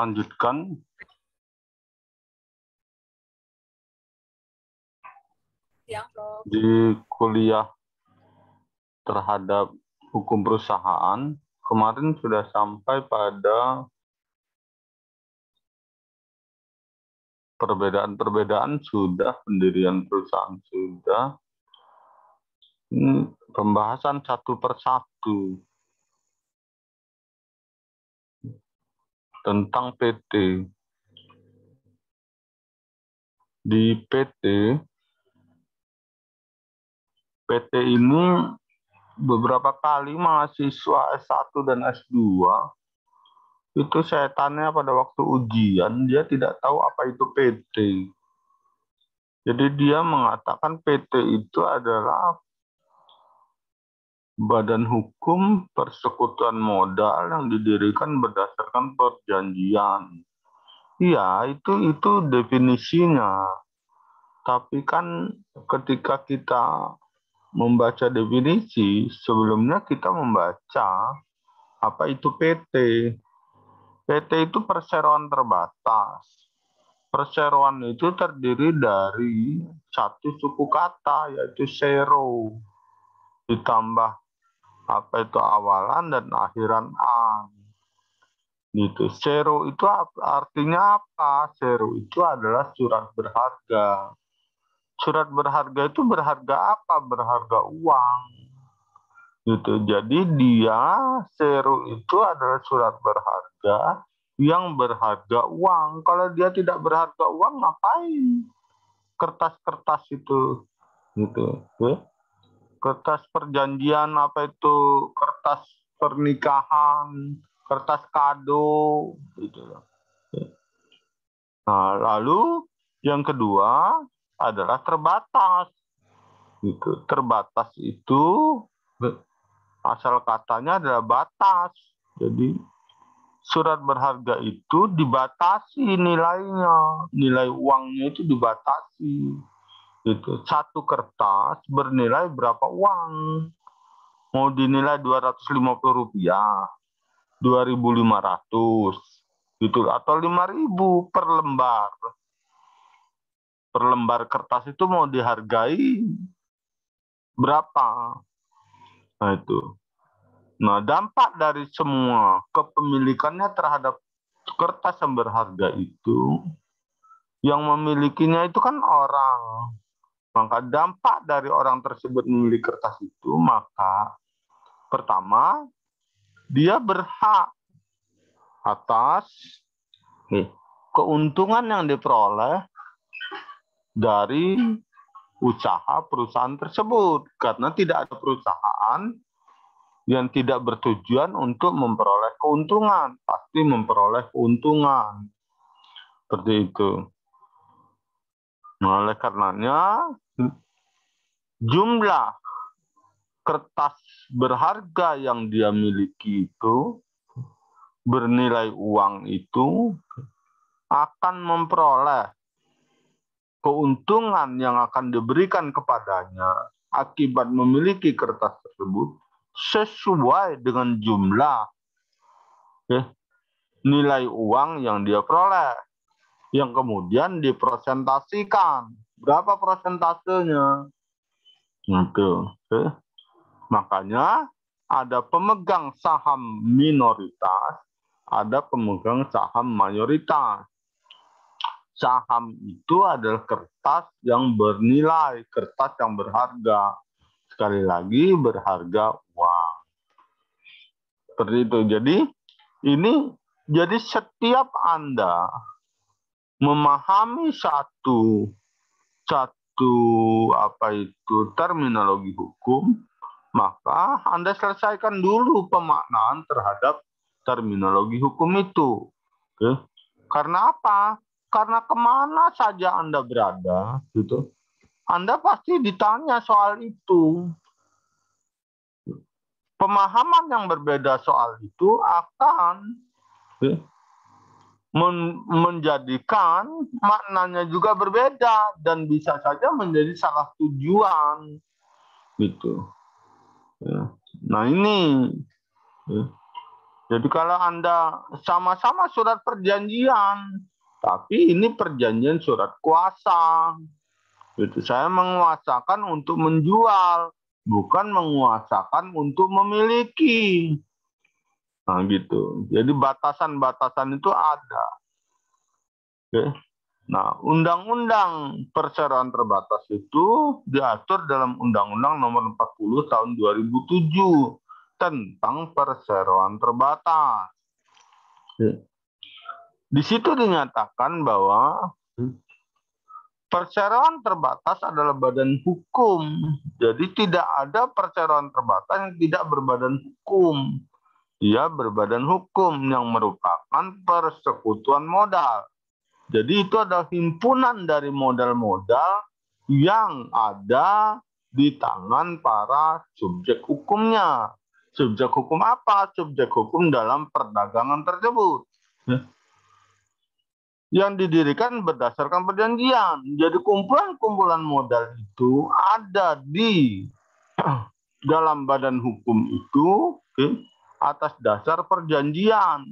Lanjutkan. Di kuliah terhadap hukum perusahaan, kemarin sudah sampai pada perbedaan-perbedaan sudah, pendirian perusahaan sudah. Ini pembahasan satu persatu tentang PT. Di PT ini beberapa kali mahasiswa S1 dan S2 itu saya tanya pada waktu ujian, dia tidak tahu apa itu PT. Jadi dia mengatakan PT itu adalah badan hukum persekutuan modal yang didirikan berdasarkan perjanjian. Iya, itu definisinya. Tapi kan ketika kita membaca definisi, sebelumnya kita membaca apa itu PT. PT itu perseroan terbatas. Perseroan itu terdiri dari satu suku kata, yaitu sero, ditambah apa itu awalan dan akhiran an. Gitu. Sero itu artinya apa? Sero itu adalah surat berharga. Surat berharga itu berharga apa? Berharga uang. Gitu. Jadi dia sero itu adalah surat berharga yang berharga uang. Kalau dia tidak berharga uang, ngapain kertas-kertas itu? Gitu. Kertas perjanjian, apa itu kertas pernikahan, kertas kado, gitu. Nah, lalu yang kedua adalah terbatas. Gitu. Terbatas itu asal katanya adalah batas. Jadi surat berharga itu dibatasi nilainya, nilai uangnya itu dibatasi. Gitu. Satu kertas bernilai berapa uang? Mau dinilai Rp250, 2.500, gitu, atau 5.000 per lembar. Per lembar kertas itu mau dihargai berapa? Nah itu. Nah, dampak dari semua kepemilikannya terhadap kertas yang berharga itu, yang memilikinya itu kan orang. Maka dampak dari orang tersebut memiliki kertas itu, maka pertama, dia berhak atas keuntungan yang diperoleh dari usaha perusahaan tersebut. Karena tidak ada perusahaan yang tidak bertujuan untuk memperoleh keuntungan. Pasti memperoleh keuntungan. Seperti itu. Nah, oleh karenanya, jumlah kertas berharga yang dia miliki itu, bernilai uang itu, akan memperoleh keuntungan yang akan diberikan kepadanya akibat memiliki kertas tersebut sesuai dengan jumlah nilai uang yang dia peroleh, yang kemudian dipresentasikan. Berapa persentasenya? Gitu. Makanya ada pemegang saham minoritas, ada pemegang saham mayoritas. Saham itu adalah kertas yang bernilai, kertas yang berharga. Sekali lagi, berharga uang. Seperti itu. Jadi setiap Anda memahami satu terminologi hukum, maka Anda selesaikan dulu pemaknaan terhadap terminologi hukum itu. Oke. Karena apa? Karena kemana saja Anda berada, gitu, Anda pasti ditanya soal itu. Pemahaman yang berbeda soal itu akan menjadikan maknanya juga berbeda dan bisa saja menjadi salah tujuan, gitu. Nah ini Jadi kalau Anda sama-sama surat perjanjian, tapi ini perjanjian surat kuasa. Itu saya menguasakan untuk menjual, bukan menguasakan untuk memiliki. Nah, gitu. Jadi batasan-batasan itu ada. Oke. Nah, undang-undang perseroan terbatas itu diatur dalam Undang-Undang Nomor 40 Tahun 2007 tentang perseroan terbatas. Di situ dinyatakan bahwa perseroan terbatas adalah badan hukum. Jadi tidak ada perseroan terbatas yang tidak berbadan hukum. Dia berbadan hukum yang merupakan persekutuan modal. Jadi itu adalah himpunan dari modal-modal yang ada di tangan para subjek hukumnya. Subjek hukum apa? Subjek hukum dalam perdagangan tersebut. Yang didirikan berdasarkan perjanjian. Jadi kumpulan-kumpulan modal itu ada di dalam badan hukum itu atas dasar perjanjian.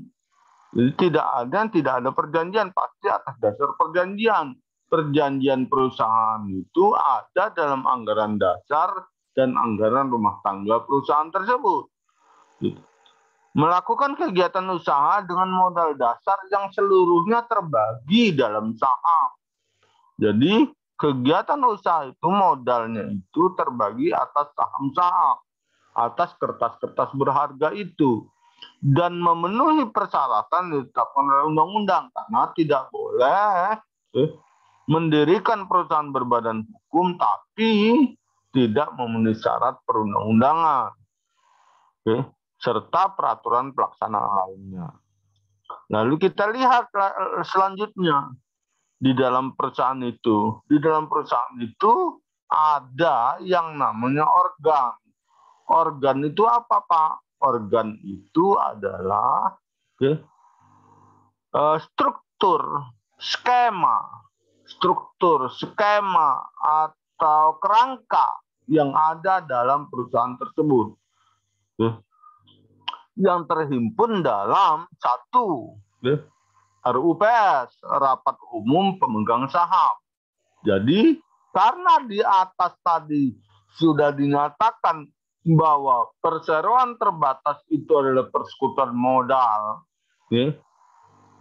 Jadi tidak ada perjanjian, pasti atas dasar perjanjian. Perjanjian perusahaan itu ada dalam anggaran dasar dan anggaran rumah tangga perusahaan tersebut. Melakukan kegiatan usaha dengan modal dasar yang seluruhnya terbagi dalam saham. Jadi kegiatan usaha itu modalnya itu terbagi atas saham-saham, atas kertas-kertas berharga itu. Dan memenuhi persyaratan ditetapkan oleh undang-undang, karena tidak boleh mendirikan perusahaan berbadan hukum tapi tidak memenuhi syarat perundang-undangan, serta peraturan pelaksanaan lainnya. Lalu kita lihat selanjutnya di dalam perusahaan itu. Di dalam perusahaan itu ada yang namanya organ. Organ itu apa, Pak? Organ itu adalah struktur, skema atau kerangka yang ada dalam perusahaan tersebut, yang terhimpun dalam satu RUPS, Rapat Umum Pemegang Saham. Jadi karena di atas tadi sudah dinyatakan bahwa perseroan terbatas itu adalah persekutuan modal,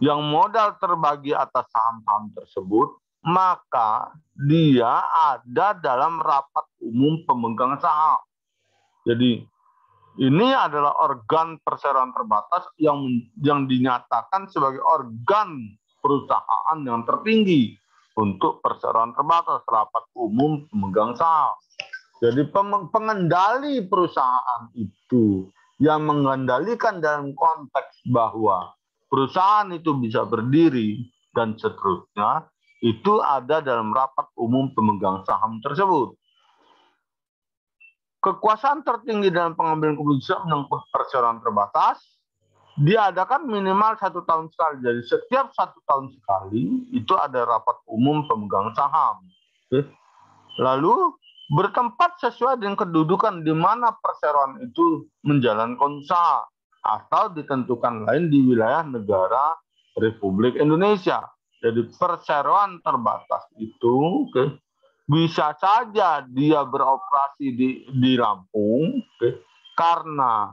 yang modal terbagi atas saham-saham tersebut, maka dia ada dalam rapat umum pemegang saham. Jadi ini adalah organ perseroan terbatas yang dinyatakan sebagai organ perusahaan yang tertinggi untuk perseroan terbatas, rapat umum pemegang saham. Jadi pengendali perusahaan itu yang mengendalikan dalam konteks bahwa perusahaan itu bisa berdiri dan seterusnya, itu ada dalam rapat umum pemegang saham tersebut. Kekuasaan tertinggi dalam pengambilan keputusan menyangkut perseroan terbatas diadakan minimal 1 tahun sekali. Jadi setiap 1 tahun sekali itu ada rapat umum pemegang saham. Lalu bertempat sesuai dengan kedudukan di mana perseroan itu menjalankan usaha atau ditentukan lain di wilayah negara Republik Indonesia. Jadi perseroan terbatas itu bisa saja dia beroperasi di Lampung karena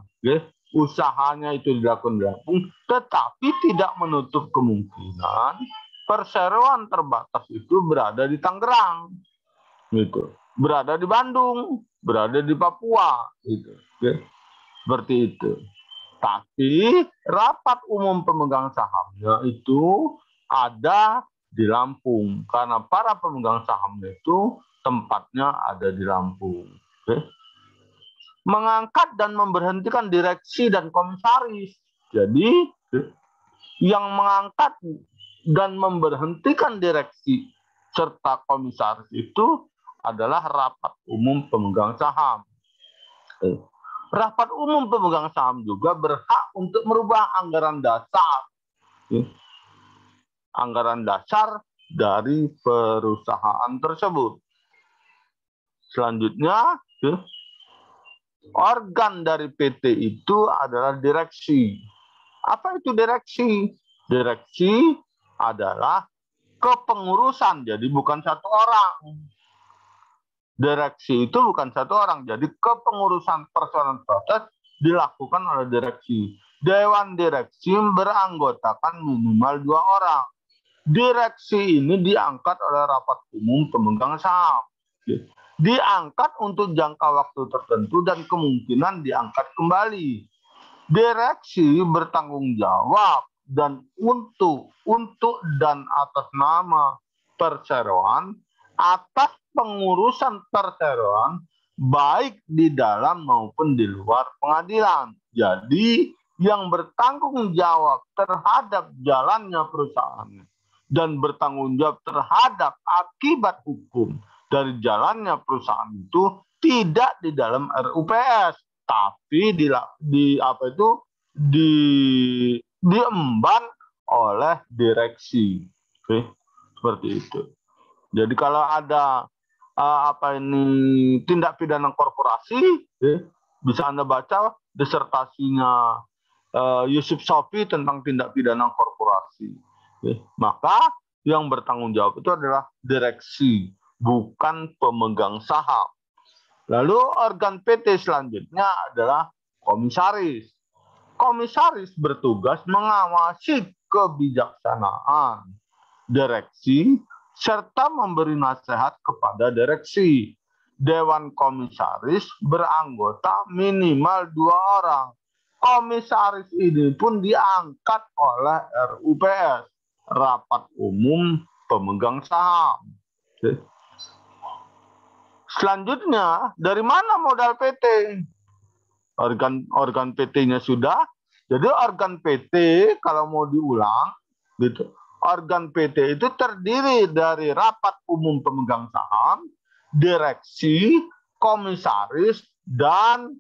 usahanya itu dilakukan di Lampung, tetapi tidak menutup kemungkinan perseroan terbatas itu berada di Tangerang, gitu, berada di Bandung, berada di Papua, gitu, seperti itu. Tapi rapat umum pemegang sahamnya itu ada di Lampung karena para pemegang saham itu tempatnya ada di Lampung. Mengangkat dan memberhentikan direksi dan komisaris. Jadi yang mengangkat dan memberhentikan direksi serta komisaris itu adalah rapat umum pemegang saham. Rapat umum pemegang saham juga berhak untuk merubah anggaran dasar. Anggaran dasar dari perusahaan tersebut. Selanjutnya, organ dari PT itu adalah direksi. Apa itu direksi? Direksi adalah kepengurusan, jadi bukan satu orang. Direksi itu bukan satu orang, jadi kepengurusan personal proses dilakukan oleh direksi. Dewan direksi beranggotakan minimal 2 orang. Direksi ini diangkat oleh rapat umum pemegang saham. Diangkat untuk jangka waktu tertentu dan kemungkinan diangkat kembali. Direksi bertanggung jawab dan untuk dan atas nama perseroan atas pengurusan perseroan baik di dalam maupun di luar pengadilan. Jadi yang bertanggung jawab terhadap jalannya perusahaan dan bertanggung jawab terhadap akibat hukum dari jalannya perusahaan itu tidak di dalam RUPS, tapi diemban oleh direksi. Oke, seperti itu. Jadi kalau ada tindak pidana korporasi, bisa Anda baca disertasinya Yusuf Sofi tentang tindak pidana korporasi. Maka yang bertanggung jawab itu adalah direksi, bukan pemegang saham. Lalu organ PT selanjutnya adalah komisaris. Komisaris bertugas mengawasi kebijaksanaan direksi serta memberi nasihat kepada direksi. Dewan komisaris beranggota minimal 2 orang. Komisaris ini pun diangkat oleh RUPS, Rapat Umum Pemegang Saham. Selanjutnya, dari mana modal PT? Organ PT-nya sudah. Jadi organ PT kalau mau diulang, gitu. Organ PT itu terdiri dari rapat umum pemegang saham, direksi, komisaris, dan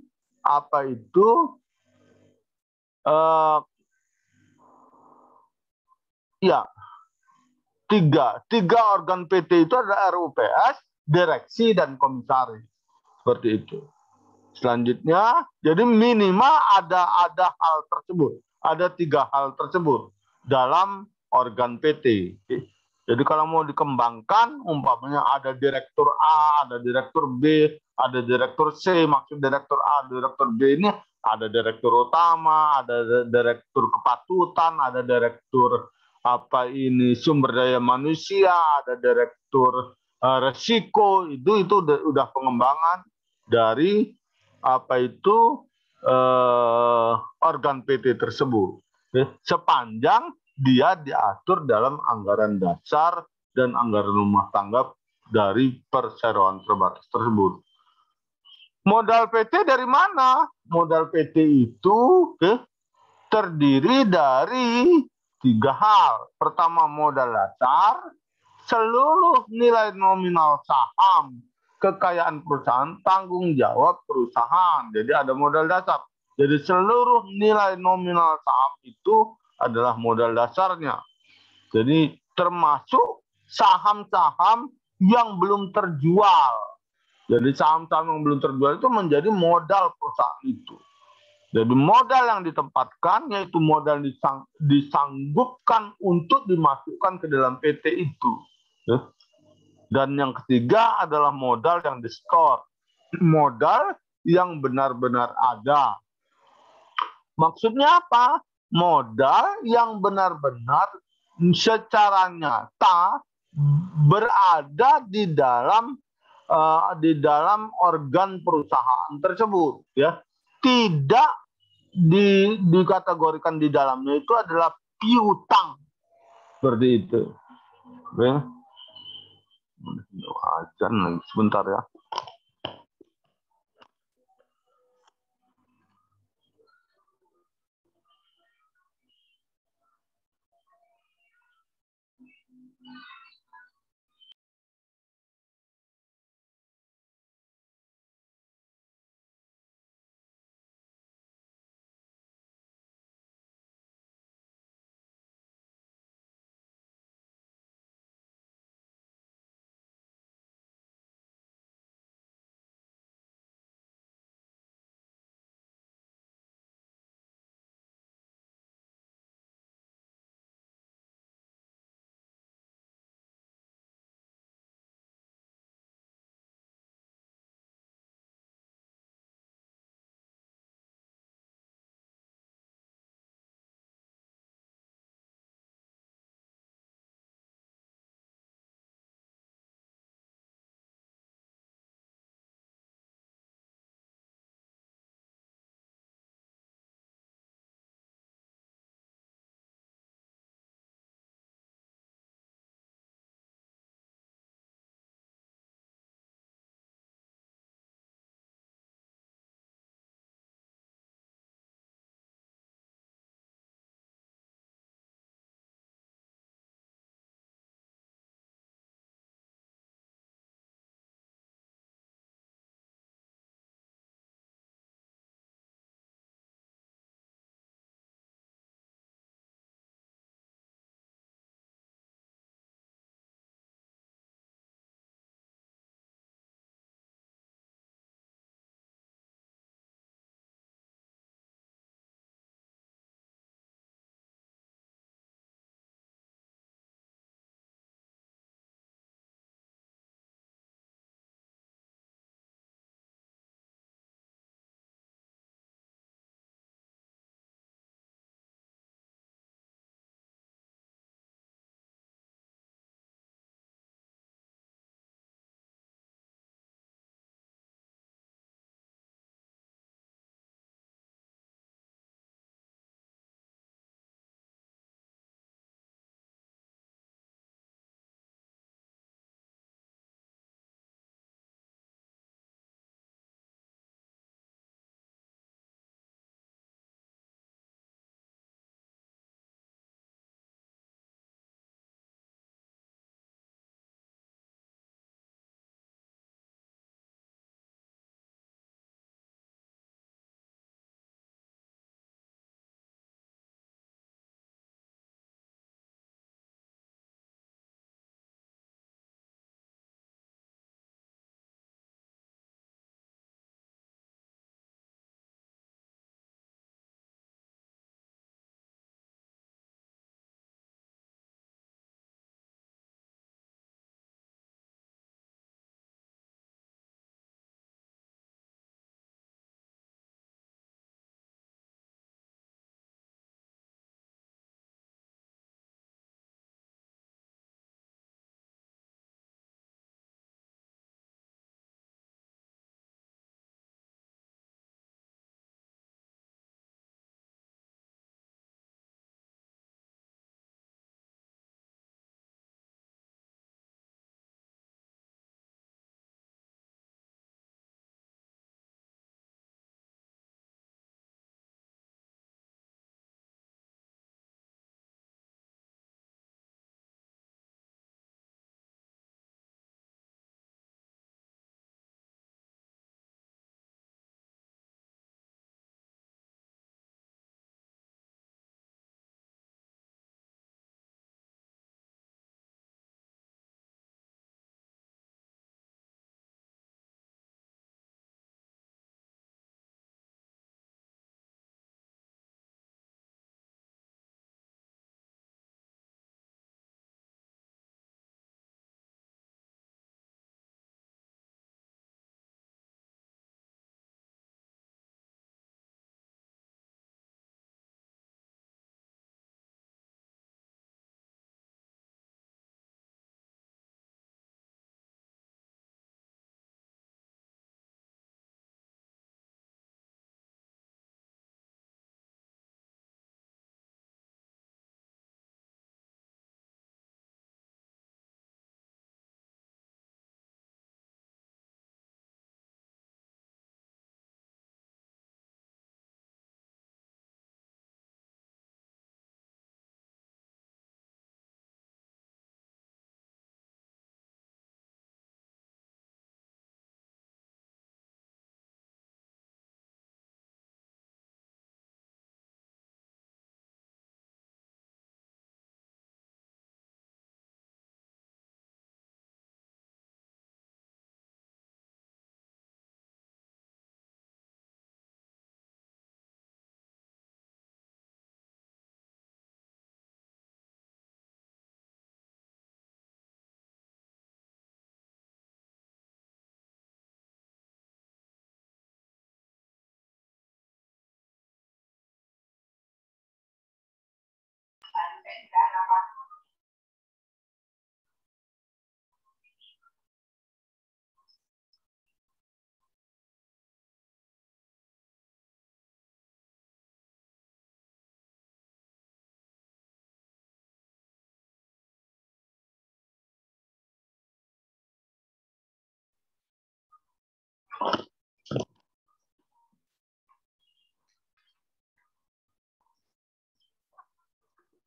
tiga organ PT itu adalah RUPS, direksi, dan komisaris. Seperti itu. Selanjutnya, jadi minimal ada hal tersebut, ada 3 hal tersebut dalam organ PT. Jadi kalau mau dikembangkan, umpamanya ada direktur A, ada direktur B, ada direktur C. Maksud direktur A, direktur B ini ada direktur utama, ada direktur kepatutan, ada direktur sumber daya manusia, ada direktur resiko. Itu udah pengembangan dari organ PT tersebut, sepanjang dia diatur dalam anggaran dasar dan anggaran rumah tangga dari perseroan terbatas tersebut. Modal PT dari mana? Modal PT itu terdiri dari 3 hal. Pertama, modal dasar, seluruh nilai nominal saham kekayaan perusahaan, tanggung jawab perusahaan. Jadi ada modal dasar. Jadi seluruh nilai nominal saham itu adalah modal dasarnya. Jadi termasuk saham-saham yang belum terjual. Jadi saham-saham yang belum terjual itu menjadi modal perusahaan itu. Jadi modal yang ditempatkan yaitu modal disanggupkan untuk dimasukkan ke dalam PT itu. Dan yang ketiga adalah modal yang diskor. Modal yang benar-benar ada. Maksudnya apa? Modal yang benar-benar secara nyata berada di dalam organ perusahaan tersebut, ya. Tidak dikategorikan di dalamnya itu adalah piutang. Seperti itu. Ya. Azan sebentar ya.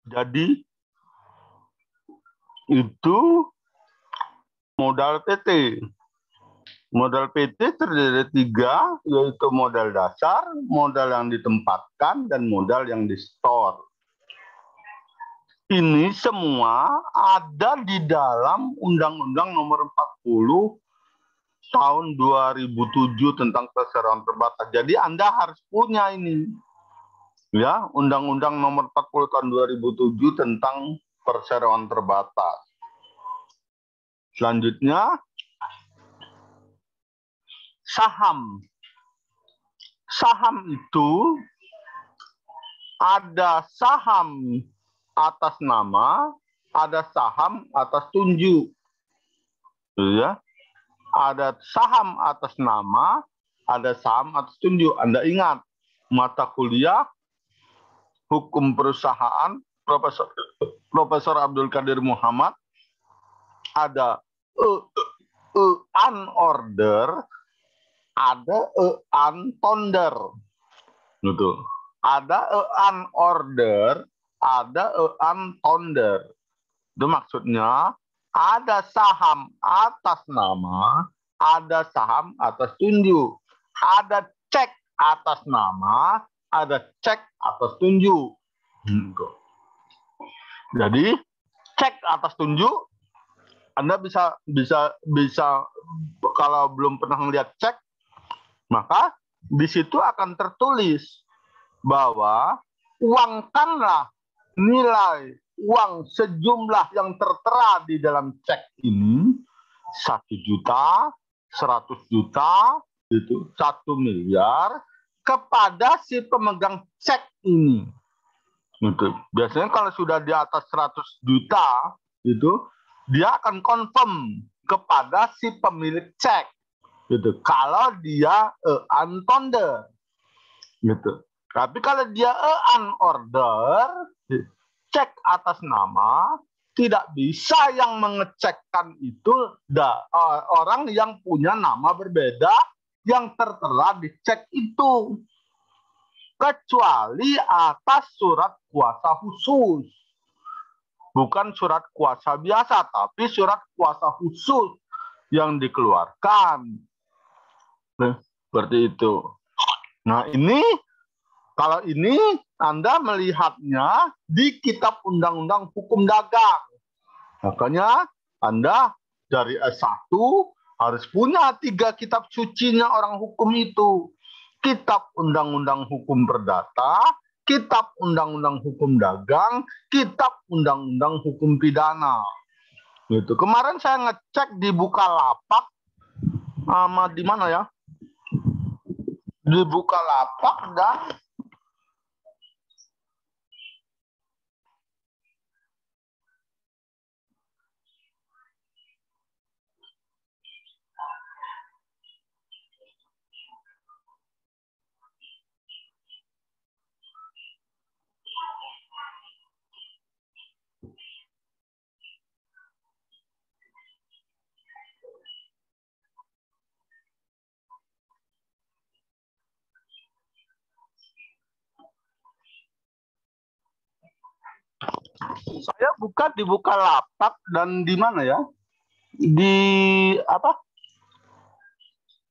Jadi itu modal PT. Modal PT terdiri dari 3, yaitu modal dasar, modal yang ditempatkan, dan modal yang di-store. Ini semua ada di dalam Undang-Undang Nomor 40 tahun 2007 tentang perseroan terbatas. Jadi Anda harus punya ini. Ya, Undang-Undang Nomor 40 tahun 2007 tentang perseroan terbatas. Selanjutnya, saham. Saham itu ada saham atas nama, ada saham atas tunjuk. Ya. Ada saham atas nama, ada saham atas tunjuk. Anda ingat mata kuliah Hukum Perusahaan Profesor Abdul Qadir Muhammad, ada unorder, ada untonder. Gitu. Ada unorder, ada untonder. Itu maksudnya ada saham atas nama, ada saham atas tunjuk. Ada cek atas nama, ada cek atas tunjuk. Jadi cek atas tunjuk, Anda bisa kalau belum pernah melihat cek, maka di situ akan tertulis bahwa uangkanlah nilai uang sejumlah yang tertera di dalam cek ini 1 juta, 100 juta, itu 1 miliar kepada si pemegang cek ini. Gitu. Biasanya kalau sudah di atas 100 juta, itu dia akan confirm kepada si pemilik cek. Gitu. Kalau dia untonder. Gitu. Tapi kalau dia unorder, cek atas nama, tidak bisa yang mengecekkan itu orang yang punya nama berbeda yang tertera di cek itu. Kecuali atas surat kuasa khusus. Bukan surat kuasa biasa, tapi surat kuasa khusus yang dikeluarkan. Nah, seperti itu. Nah, ini kalau ini Anda melihatnya di Kitab Undang-Undang Hukum Dagang. Makanya Anda dari S1 harus punya 3 kitab sucinya orang hukum itu. Kitab Undang-Undang Hukum Perdata, Kitab Undang-Undang Hukum Dagang, Kitab Undang-Undang Hukum Pidana. Gitu. Kemarin saya ngecek di Bukalapak, sama di mana ya? Di Bukalapak dan saya buka di Bukalapak dan di mana ya? Di apa?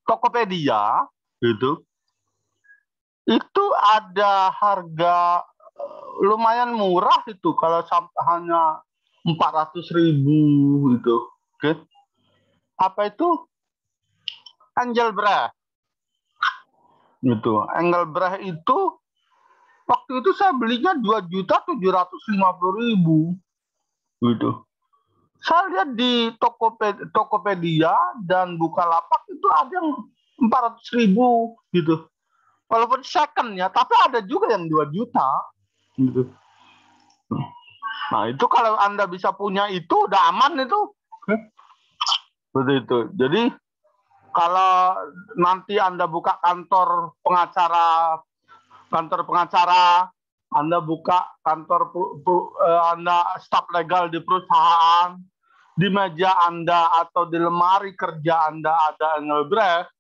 Tokopedia gitu. Itu ada harga lumayan murah itu kalau hanya 400.000 gitu. Oke. Apa itu? Engelbrecht. Gitu. Engelbrecht itu waktu itu saya belinya 2.750.000 gitu. Saya lihat di Tokopedia dan Bukalapak itu ada yang 400.000 gitu. Walaupun second ya, tapi ada juga yang 2 juta gitu. Nah, itu kalau Anda bisa punya itu, udah aman itu. Seperti itu. Jadi, kalau nanti Anda buka kantor pengacara, Anda buka kantor, Anda staf legal di perusahaan, di meja Anda atau di lemari kerja Anda ada Engelbrecht,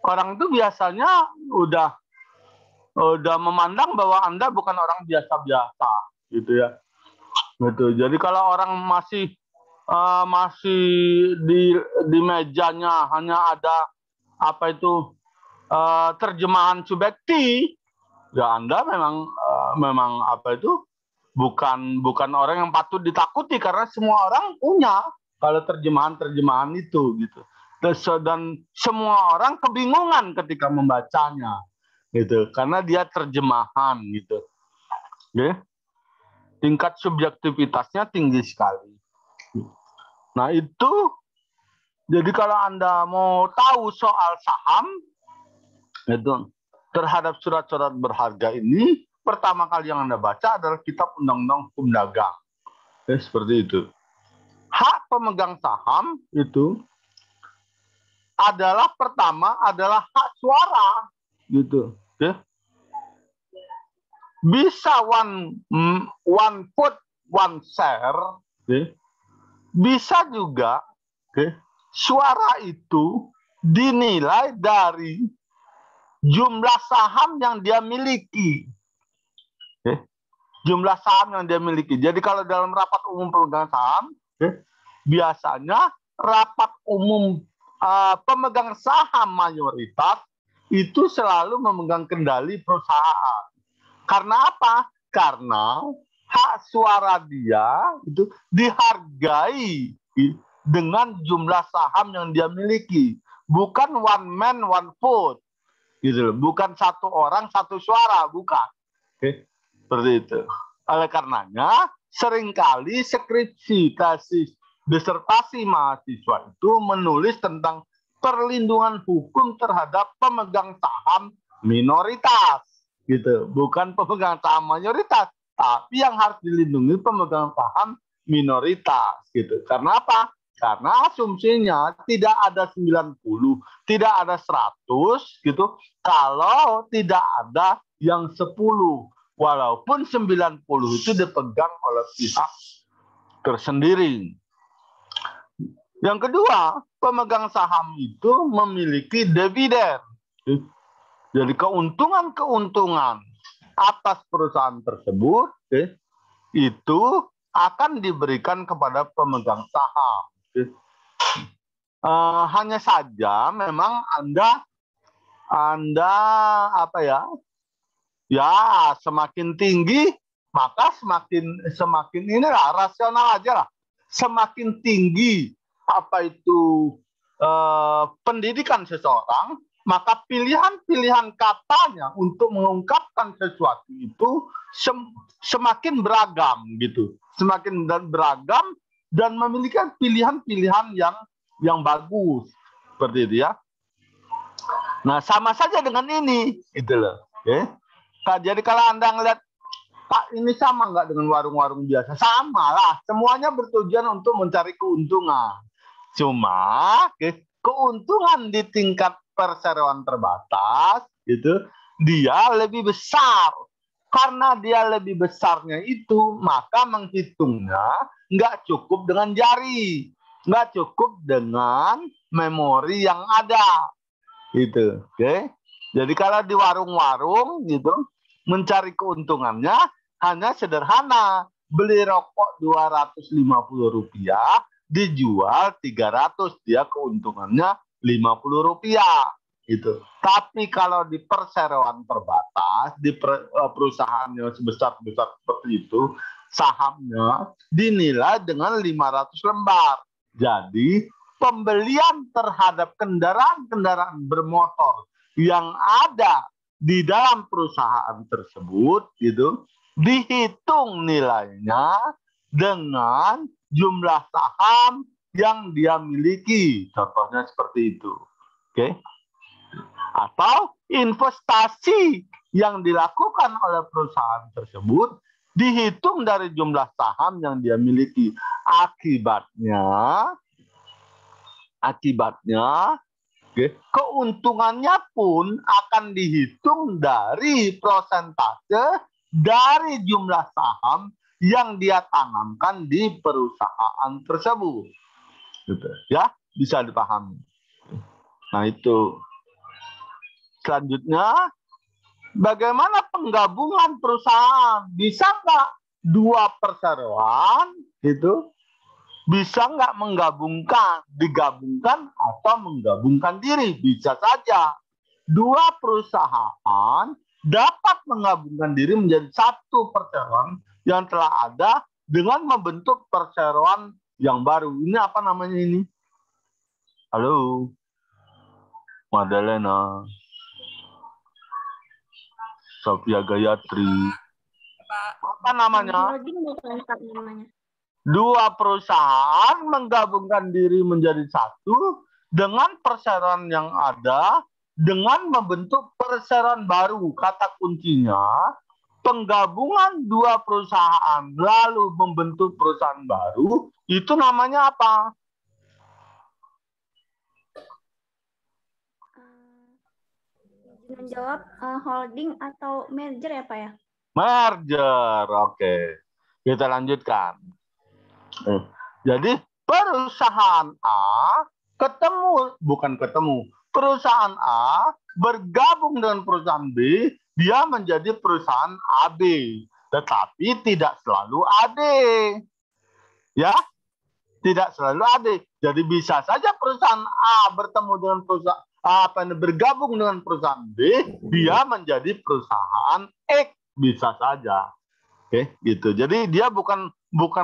orang itu biasanya udah memandang bahwa Anda bukan orang biasa-biasa, gitu ya. Gitu. Jadi kalau orang masih di mejanya hanya ada apa itu terjemahan subjekti, ya Anda memang apa itu bukan orang yang patut ditakuti, karena semua orang punya kalau terjemahan itu gitu. Dan semua orang kebingungan ketika membacanya gitu, karena dia terjemahan gitu. Okay? Tingkat subjektivitasnya tinggi sekali. Nah itu, jadi kalau Anda mau tahu soal saham itu terhadap surat-surat berharga ini, pertama kali yang Anda baca adalah kitab Undang-Undang Hukum Dagang. Seperti itu. Hak pemegang saham itu pertama adalah hak suara, gitu. Bisa one vote, one share. Bisa juga suara itu dinilai dari jumlah saham yang dia miliki. Jumlah saham yang dia miliki. Jadi kalau dalam rapat umum pemegang saham, biasanya rapat umum pemegang saham mayoritas itu selalu memegang kendali perusahaan. Karena apa? Karena hak suara dia itu dihargai dengan jumlah saham yang dia miliki. Bukan one man, one vote. Gitu. Bukan satu orang, satu suara. Bukan. Seperti itu. Oleh karenanya, seringkali skripsi, tesis, disertasi mahasiswa itu menulis tentang perlindungan hukum terhadap pemegang saham minoritas. Gitu. Bukan pemegang saham mayoritas, tapi yang harus dilindungi pemegang saham minoritas. Gitu. Karena apa? Karena asumsinya tidak ada 90, tidak ada 100, gitu, kalau tidak ada yang 10. Walaupun 90 itu dipegang oleh pihak tersendiri. Yang kedua, pemegang saham itu memiliki dividen. Jadi keuntungan-keuntungan atas perusahaan tersebut itu akan diberikan kepada pemegang saham. Hanya saja memang Anda apa ya? Ya, semakin tinggi maka semakin inilah rasional aja lah. Semakin tinggi apa itu pendidikan seseorang, maka pilihan-pilihan katanya untuk mengungkapkan sesuatu itu semakin beragam gitu, semakin beragam dan memiliki pilihan-pilihan yang bagus seperti itu ya. Nah, sama saja dengan ini, gitu loh. Jadi kalau Anda ngelihat, Pak, ini sama nggak dengan warung-warung biasa? Sama lah, semuanya bertujuan untuk mencari keuntungan. Cuma keuntungan di tingkat perseroan terbatas, itu dia lebih besar. Karena dia lebih besarnya itu, maka menghitungnya nggak cukup dengan jari, nggak cukup dengan memori yang ada. Gitu, Jadi kalau di warung-warung gitu, mencari keuntungannya hanya sederhana. Beli rokok Rp250, dijual 300, dia keuntungannya Rp50. Gitu. Tapi kalau di perseroan terbatas, di perusahaannya sebesar-besar seperti itu, sahamnya dinilai dengan 500 lembar. Jadi pembelian terhadap kendaraan-kendaraan bermotor yang ada di dalam perusahaan tersebut gitu dihitung nilainya dengan jumlah saham yang dia miliki. Contohnya seperti itu. Atau investasi yang dilakukan oleh perusahaan tersebut dihitung dari jumlah saham yang dia miliki. Akibatnya, keuntungannya pun akan dihitung dari persentase dari jumlah saham yang dia tanamkan di perusahaan tersebut. Gitu. Ya, bisa dipahami. Nah, itu. Selanjutnya, bagaimana penggabungan perusahaan? Bisa nggak dua perseroan itu bisa nggak digabungkan atau menggabungkan diri? Bisa saja. Dua perusahaan dapat menggabungkan diri menjadi satu perseroan yang telah ada dengan membentuk perseroan yang baru. Ini apa namanya ini? Halo, Madalena, Sophia Gayatri. Apa namanya? Dua perusahaan menggabungkan diri menjadi satu dengan perseroan yang ada dengan membentuk perseroan baru. Kata kuncinya, penggabungan dua perusahaan lalu membentuk perusahaan baru, itu namanya apa? Menjawab holding atau merger ya Pak ya? Merger, oke. Kita lanjutkan. Jadi perusahaan A perusahaan A bergabung dengan perusahaan B, dia menjadi perusahaan AB. Tetapi tidak selalu AD. Ya, tidak selalu AD. Jadi bisa saja perusahaan A bergabung dengan perusahaan B, dia menjadi perusahaan X, bisa saja. Oke, gitu. Jadi dia bukan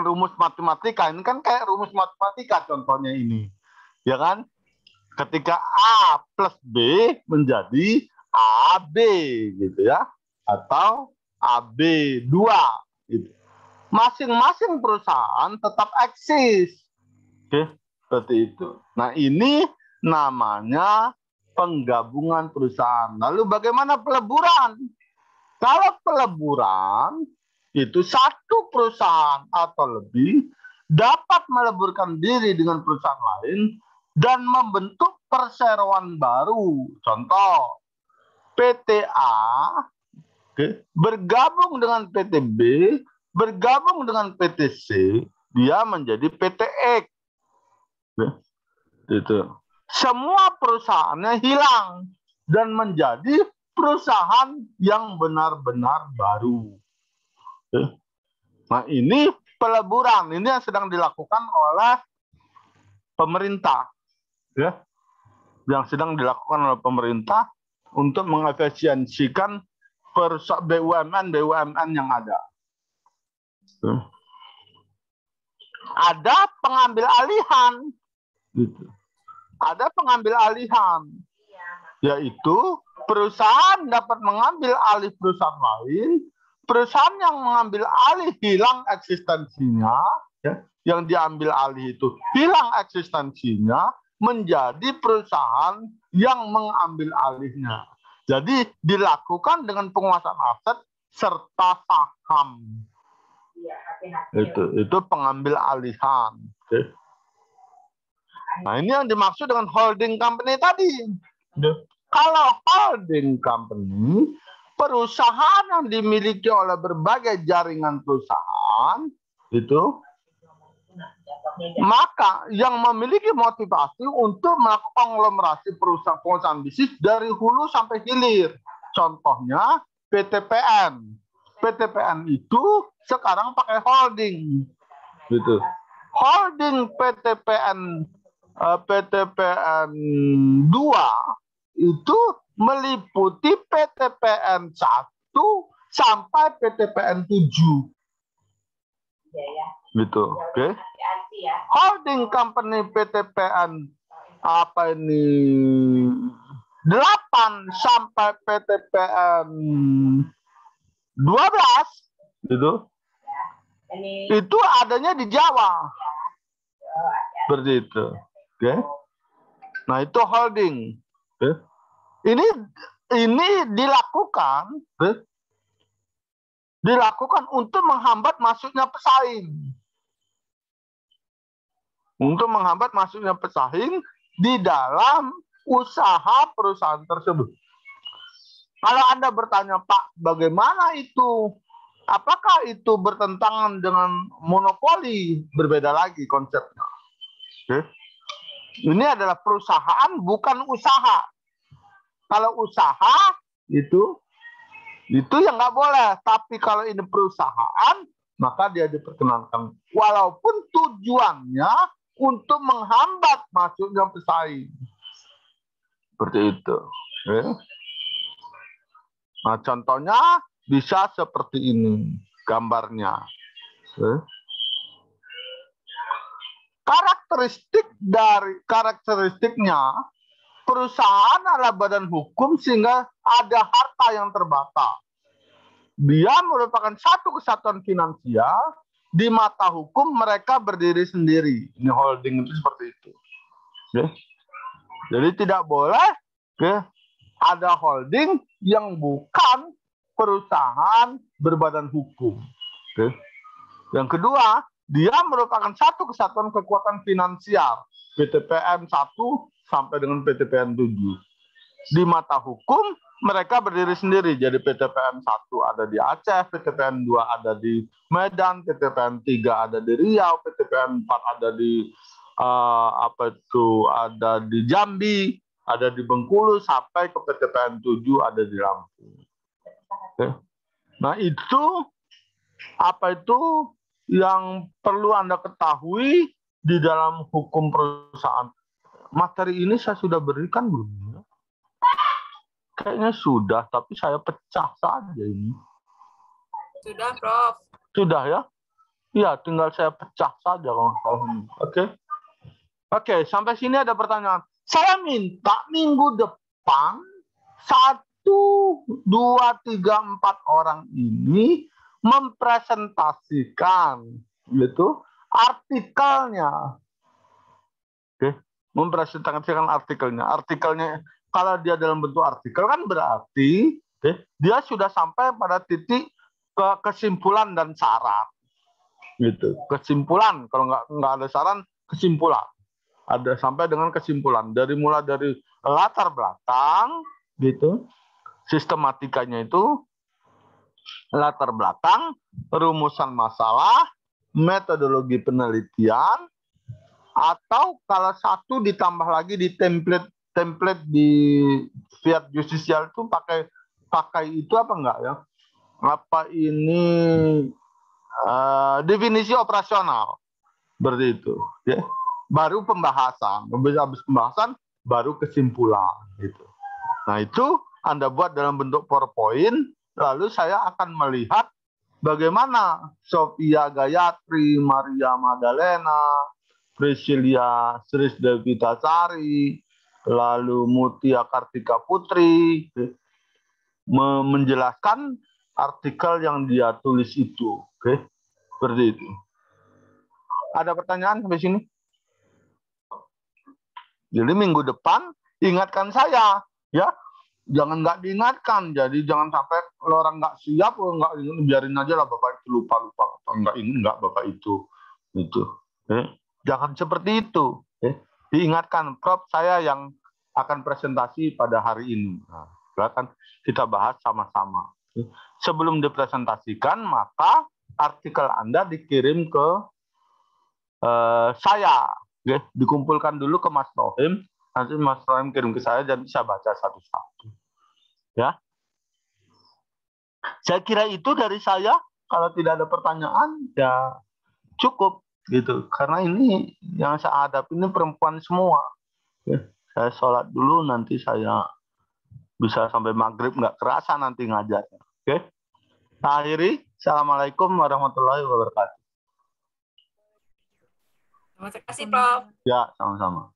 rumus matematika, ini kan kayak rumus matematika contohnya ini. Ya kan? Ketika A plus B menjadi AB gitu ya. Atau AB2 gitu. Masing-masing perusahaan tetap eksis. Oke, seperti itu. Nah, ini namanya penggabungan perusahaan. Lalu bagaimana peleburan? Kalau peleburan itu satu perusahaan atau lebih dapat meleburkan diri dengan perusahaan lain dan membentuk perseroan baru. Contoh, PT A bergabung dengan PT B, bergabung dengan PT C, dia menjadi PT X. Itu. Semua perusahaannya hilang dan menjadi perusahaan yang benar-benar baru. Nah, ini peleburan, ini yang sedang dilakukan oleh pemerintah, ya, yang sedang dilakukan oleh pemerintah untuk mengefisiensikan BUMN yang ada. Ada pengambil alihan, gitu. Ada pengambil alihan, yaitu perusahaan dapat mengambil alih perusahaan lain. Perusahaan yang mengambil alih hilang eksistensinya, ya, yang diambil alih itu hilang eksistensinya, menjadi perusahaan yang mengambil alihnya. Jadi dilakukan dengan penguasaan aset serta saham. Itu pengambil alihan. Okay. Nah, ini yang dimaksud dengan holding company tadi. Kalau holding company, perusahaan yang dimiliki oleh berbagai jaringan perusahaan, itu, maka yang memiliki motivasi untuk melakukan konglomerasi perusahaan bisnis dari hulu sampai hilir. Contohnya PTPN. PTPN itu sekarang pakai holding. Gitu. Holding PTPN 2 itu meliputi PTPN 1 sampai PTPN 7. Gitu, oke. Okay. Holding company PTPN 8 sampai PTPN 12 gitu. Itu adanya di Jawa. Seperti itu. Oke. Okay. Nah, itu holding. Okay. Ini dilakukan dilakukan untuk menghambat masuknya pesaing. Untuk menghambat masuknya pesaing di dalam usaha perusahaan tersebut. Kalau Anda bertanya, Pak, bagaimana itu? Apakah itu bertentangan dengan monopoli? Berbeda lagi konsepnya. Oke. Ini adalah perusahaan, bukan usaha. Kalau usaha, itu yang nggak boleh. Tapi kalau ini perusahaan, maka dia diperkenankan. Walaupun tujuannya untuk menghambat masuknya pesaing. Seperti itu. Oke. Nah, contohnya bisa seperti ini gambarnya. Karakteristiknya perusahaan adalah badan hukum sehingga ada harta yang terbata. Dia merupakan satu kesatuan finansial, di mata hukum mereka berdiri sendiri. Ini holding itu seperti itu. Jadi tidak boleh ada holding yang bukan perusahaan berbadan hukum. Yang kedua, dia merupakan satu kesatuan kekuatan finansial, PTPN 1 sampai dengan PTPN 7. Di mata hukum, mereka berdiri sendiri. Jadi PTPN 1 ada di Aceh, PTPN 2 ada di Medan, PTPN 3 ada di Riau, PTPN 4 ada di ada di Jambi, ada di Bengkulu, sampai ke PTPN 7 ada di Lampung. Oke. Nah, itu yang perlu Anda ketahui di dalam hukum perusahaan. Materi ini saya sudah berikan belum? Kayaknya sudah, tapi saya pecah saja ini. Sudah, Prof. Sudah ya? Iya, tinggal saya pecah saja kalau ini. Oke. Oke, sampai sini ada pertanyaan. Saya minta minggu depan 1, 2, 3, 4 orang ini mempresentasikan artikelnya. Oke, mempresentasikan artikelnya. Artikelnya kalau dia dalam bentuk artikel kan berarti dia sudah sampai pada titik kesimpulan dan saran. Gitu. Kesimpulan, kalau nggak ada saran, kesimpulan. Ada sampai dengan kesimpulan. Mulai dari latar belakang, sistematikanya itu latar belakang, rumusan masalah, metodologi penelitian, atau kalau satu ditambah lagi di template di Fiat Justicial itu pakai itu apa enggak ya? Apa ini definisi operasional seperti itu, ya. Baru pembahasan, habis pembahasan baru kesimpulan gitu. Nah, itu Anda buat dalam bentuk PowerPoint, lalu saya akan melihat bagaimana Sophia Gayatri, Maria Magdalena, Priscilia Srisdevitasari, lalu Mutia Kartika Putri menjelaskan artikel yang dia tulis itu. Oke, seperti itu. Ada pertanyaan sampai sini? Jadi minggu depan ingatkan saya, ya. Jangan nggak diingatkan. Jadi jangan sampai orang nggak siap, nggak ingin, biarin aja lah Bapak itu lupa. Nggak ingin nggak Bapak itu. Jangan seperti itu. Diingatkan, Prof, saya yang akan presentasi pada hari ini. Nah, silakan kita bahas sama-sama. Sebelum dipresentasikan, maka artikel Anda dikirim ke saya. Dikumpulkan dulu ke Mas Rohim, nanti Mas Rohim kirim ke saya dan saya baca satu-satu. Ya, saya kira itu dari saya. Kalau tidak ada pertanyaan, ya cukup gitu. Karena ini yang saya hadapi ini perempuan semua. Saya sholat dulu, nanti saya bisa sampai maghrib nggak kerasa nanti ngajarnya. Oke, akhiri. Assalamualaikum warahmatullahi wabarakatuh. Terima kasih, Prof. Ya, sama-sama.